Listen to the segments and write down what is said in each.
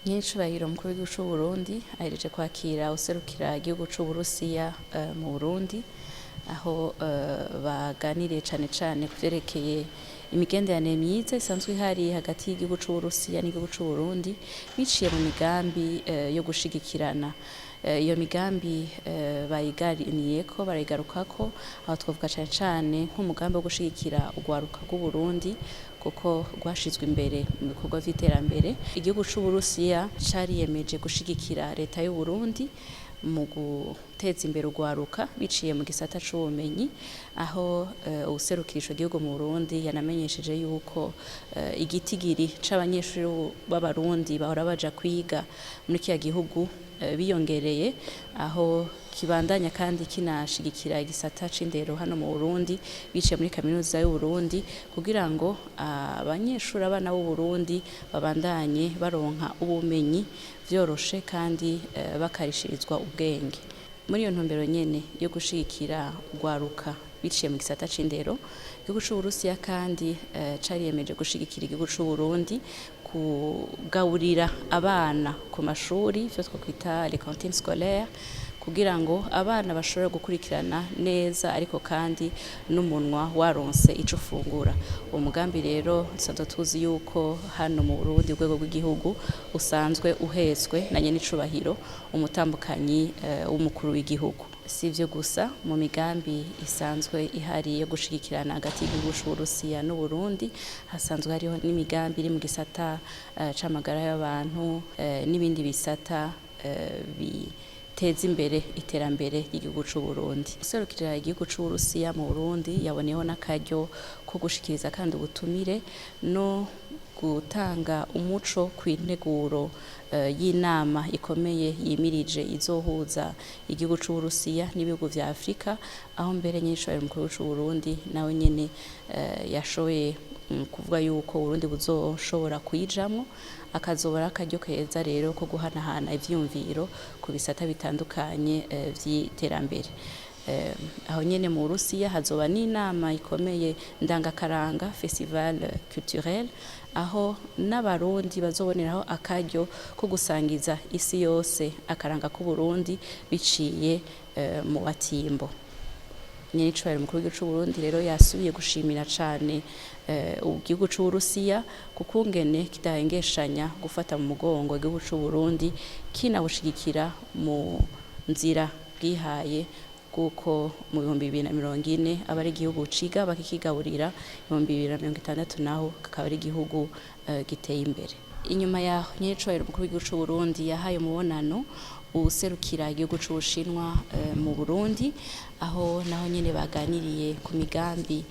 Nyiricubahiro mukuru w'igihugu c'u Burundi ahereje kwakira userukira igihugu c'u Burusiya mu Burundi aho baganiriye cane kuvyerekeye imigenderanire myiza isanzwe ihari hagati y'igihugu c'u Burusiya n'igihugu c'u Burundi biciye mu migambi yo gushigikirana. Iyo migambi bayiganiyeko barayigarukako aho twovuga cane nk'umugambi wo gushigikira urwaruka rw'u Burundi kuko rwashizwe imbere mu bikorwa vy'iterambere. Igihugu c'u Burusiya cariyemeje gushigikira leta y'u Burundi mu guteza imbere urwaruka biciye mu gisata c'ubumenyi aho uwuserukira ico gihugu mu Burundi yanamenyesheje yuko igitigiri c'abanyeshuri b'abarundi bahora baja kwiga muri kiya gihugu biyongereye aho kibandanya kandi kinashigikira igisata c'indero hano mu Burundi biciye muri kaminuza y'u Burundi kugira ngo abanyeshuri abana b'u Burundi babandanye baronka ubumenyi vyoroshe kandi bakarishirizwa ubwenge. Muri iyo ntumbero nyene yo gushigikira urwaruka biciye mu gisata c'indero, igihugu c'u Burusiya kandi cariyemeje gushigikira igihugu c'u Burundi kugaburira abana ku mashuri ivyo twokwita les cantines scolaires kugira ngo abana bashobore gukurikirana neza ariko kandi n'umunwa waronse ico ufungura. Uwo mugambi rero dusanzwe tuzi yuko hano mu Burundi urwego rw'igihugu usanzwe uhetswe na nyenicubahiro umutambukanyi w'umukuru w'igihugu. Sivyo gusa mu migambi isanzwe ihari yo gushigikirana hagati y'igihugu c'u Burusiya n'u Burundi hasanzwe hariho n'imigambi iri mu gisata c'amagara y'abantu n'ibindi bisata biteza imbere iterambere ry'igihugu c'u Burundi. Userukira igihugu c'u Burusiya mu Burundi yaboneyeho n'akaryo ko gushikiriza kandi ubutumire no gutanga umuco kw'integuro y'inama ikomeye yimirije izohuza igihugu c'u Burusiya n'ibihugu vya Afrika aho mbere nyiricubahiro mukuru w'igihugu c'u Burundi nawe nyene yashoboye kuvuga yuko Burundi buzoshobora kuyijamwo akazoba ari akaryo keza rero ko guhanahana ivyiyumviro ku bisata bitandukanye vy'iterambere. Aho nyene mu Burusiya hazoba n'inama ikomeye ndangakaranga festival culturel aho n'abarundi bazoboneraho akaryo ko gusangiza isi yose akaranga k'u Burundi biciye mu batimbo. Nyiricubahiro mukuru w'igihugu c'u Burundi rero yasubiye gushimira cane igihugu c'u Burusiya kukungene kidahengeshanya gufata mu mugongo igihugu c'u Burundi kinabushigikira mu nzira bwihaye kuko mu 2040 aba ari igihugu ciga bakikigaburira 2060 naho kakaba ari igihugu giteye imbere. Inyuma yaho nyiricubahiro mukuru w'igihugu c'u Burundi yahaye umubonano uwuserukira igihugu c'Ubushinwa mu Burundi aho naho nyene baganiriye ku migambi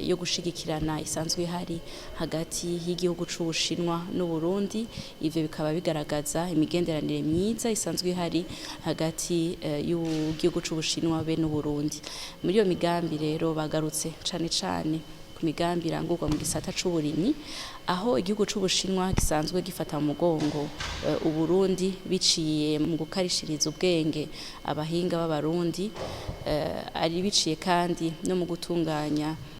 yo gushigikirana isanzwe ihari hagati y'igihugu c'Ubushinwa n'u Burundi. Ivyo bikaba bigaragaza imigenderanire myiza isanzwe ihari hagati y'igihugu c'Ubushinwa be n'u Burundi. Muri iyo migambi rero bagarutse cane migambi irangurwa mu gisata c'uburimyi aho igihugu c'Ubushinwa gisanzwe gifata mu mugongo u Burundi biciye mu gukarishiriza ubwenge abahinga b'abarundi ari biciye kandi no mu gutunganya